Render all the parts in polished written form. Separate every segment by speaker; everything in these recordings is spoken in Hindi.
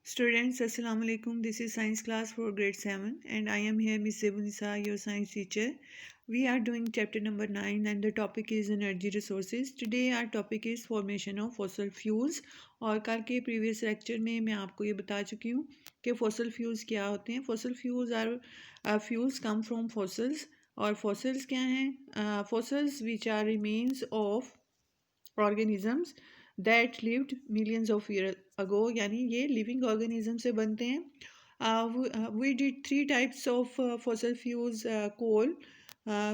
Speaker 1: Students, Assalamu alaikum. This is science class for grade 7 and I am here Miss Sebunisa, your science teacher. We are doing chapter number 9 and the topic is energy resources. Today our topic is formation of fossil fuels और कल के previous lecture में मैं आपको ये बता चुकी हूँ कि fossil fuels क्या होते हैं. Fossil fuels are fuels come from fossils और fossils क्या हैं? Fossils which are remains of organisms that lived millions of years ago, यानी ये living organism से बनते हैं. We did three types of fossil fuels: coal,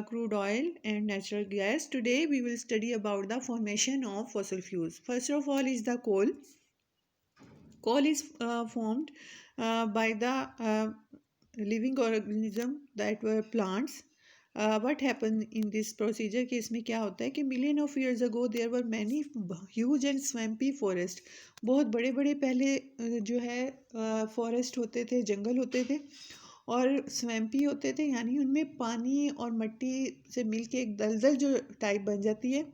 Speaker 1: crude oil and natural gas. Today we will study about the formation of fossil fuels. First of all is the coal. Coal is formed by the living organism that were plants. What happened in this procedure कि इसमें क्या होता है कि million of years ago there were many huge and swampy forest. बहुत बड़े बड़े पहले जो है फॉरेस्ट होते थे, जंगल होते थे और स्वैम्पी होते थे, यानी उनमें पानी और मिट्टी से मिलके एक दलदल जो टाइप बन जाती है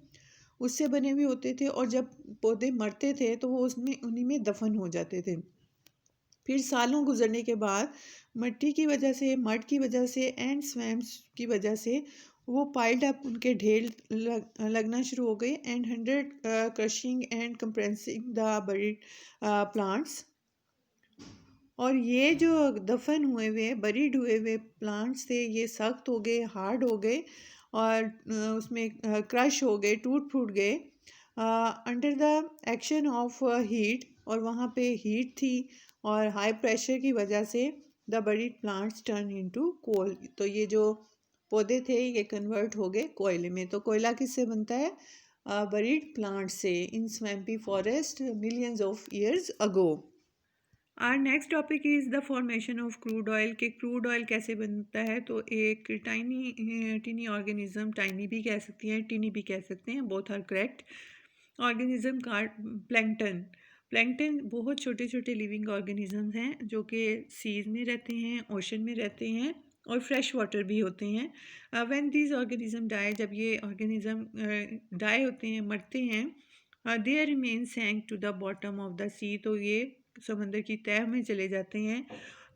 Speaker 1: उससे बने हुए होते थे और जब पौधे मरते थे तो वो उसमें उन्हीं में दफन हो जाते थे. फिर सालों गुजरने के बाद मिट्टी की वजह से, मड की वजह से एंड स्वैम्स की वजह से वो पाइल्ड अप उनके ढेर लगना शुरू हो गए and 100 crushing and compressing the buried plants. और ये जो दफन हुए हुए बरीड हुए हुए प्लांट्स थे ये सख्त हो गए, हार्ड हो गए और उसमें क्रश हो गए, टूट फूट गए under the action of heat. और वहाँ पे हीट थी और हाई प्रेशर की वजह से the buried plants turn into coal. तो ये जो पौधे थे ये कन्वर्ट हो गए कोयले में. तो कोयला किससे बनता है? बरीड प्लांट से in swampy forest millions of years ago. Our next topic is the formation of crude oil. के क्रूड ऑयल कैसे बनता है? तो एक टिनी ऑर्गेनिज्म, टाइनी भी कह सकती हैं, टिनी भी कह सकते हैं, बोथ आर करेक्ट. ऑर्गेनिज्म का प्लैंकटन. प्लैंकटन बहुत छोटे छोटे लिविंग ऑर्गेनिजम्स हैं जो कि सीज में रहते हैं, ओशन में रहते हैं और फ्रेश वाटर भी होते हैं. व्हेन दीज ऑर्गेनिज्म डाई, जब ये ऑर्गेनिज्म डाई होते हैं, मरते हैं, there remain sank to the bottom of the sea. तो ये समंदर की तह में चले जाते हैं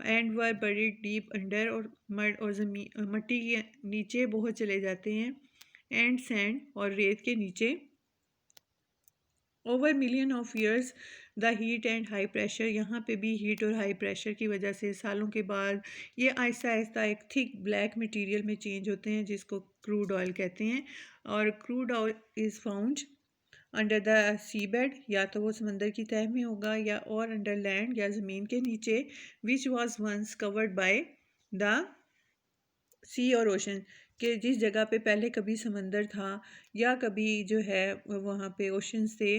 Speaker 1: and were buried deep under, और मड और ज़मीन मिट्टी के नीचे बहुत चले जाते हैं एंड सैंड और रेत के नीचे. Over million of years the heat and high pressure, यहाँ पे भी हीट और हाई प्रेशर की वजह से सालों के बाद ये आहिस्ता आहिस्ता एक थिक ब्लैक मटेरियल में चेंज होते हैं जिसको क्रूड ऑयल कहते हैं. और crude oil is found under the sea bed, या तो वो समंदर की तह में होगा या और अंडर लैंड या ज़मीन के नीचे, which was once covered by the sea और ओशन. कि जिस जगह पे पहले कभी समंदर था या कभी जो है वहाँ पे ओशंस थे,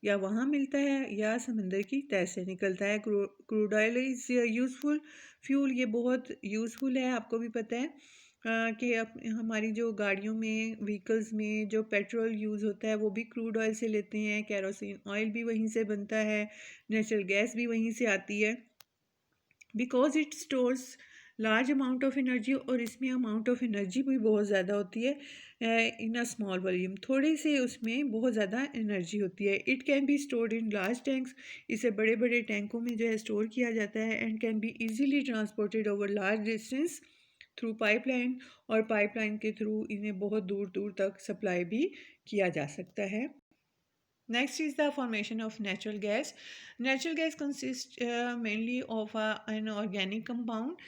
Speaker 1: या वहाँ मिलता है या समंदर की तह से निकलता है. Crude oil is useful fuel. ये बहुत यूज़फुल है, आपको भी पता है कि हमारी जो गाड़ियों में, व्हीकल्स में जो पेट्रोल यूज़ होता है वो भी क्रूड ऑयल से लेते हैं, केरोसिन ऑयल भी वहीं से बनता है, नेचुरल गैस भी वहीं से आती है. Because it stores large amount of energy, और इसमें अमाउंट ऑफ एनर्जी भी बहुत ज़्यादा होती है इन अ स्मॉल वॉल्यूम. थोड़े से उसमें बहुत ज़्यादा एनर्जी होती है. It can be stored in large tanks, इसे बड़े बड़े टैंकों में जो है स्टोर किया जाता है and can be easily transported over large distance through pipeline, और पाइपलाइन के थ्रू इन्हें बहुत दूर दूर तक सप्लाई भी किया जा सकता है. Next is the formation of natural gas. Natural gas consists mainly of an organic compound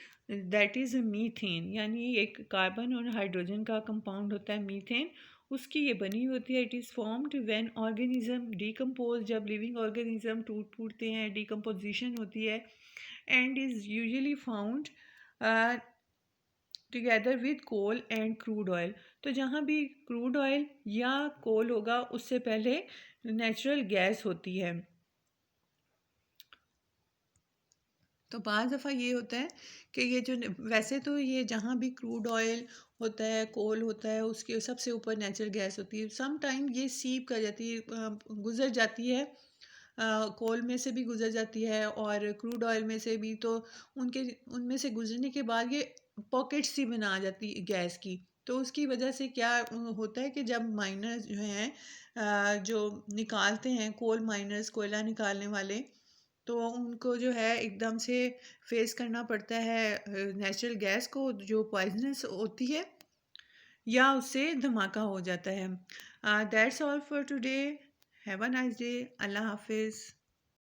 Speaker 1: that is methane, यानी एक कार्बन और हाइड्रोजन का कंपाउंड होता है मीथेन, उसकी ये बनी होती है. It is formed when organism decompose, जब लिविंग ऑर्गेनिज्म टूट फूटते हैं, डिकम्पोजिशन होती है, and is usually found together with coal and crude oil. तो जहाँ भी क्रूड ऑयल या कोल होगा उससे पहले नेचुरल गैस होती है. तो बाज़ दफ़ा ये होता है कि ये जो वैसे तो ये जहाँ भी क्रूड ऑयल होता है, कोल होता है, उसके सबसे ऊपर नेचुरल गैस होती है. सम टाइम ये सीप कर जाती है, गुज़र जाती है, कोल में से भी गुज़र जाती है और क्रूड ऑयल में से भी. तो उनमें से गुज़रने के बाद ये पॉकेट्स सी बना जाती है गैस की. तो उसकी वजह से क्या होता है कि जब माइनर्स जो हैं जो निकालते हैं, कोल माइनर्स, कोयला निकालने वाले, तो उनको जो है एकदम से फेस करना पड़ता है नेचुरल गैस को जो पॉइजनस होती है, या उससे धमाका हो जाता है। That's all for today. Have a nice day. अल्लाह हाफिज़।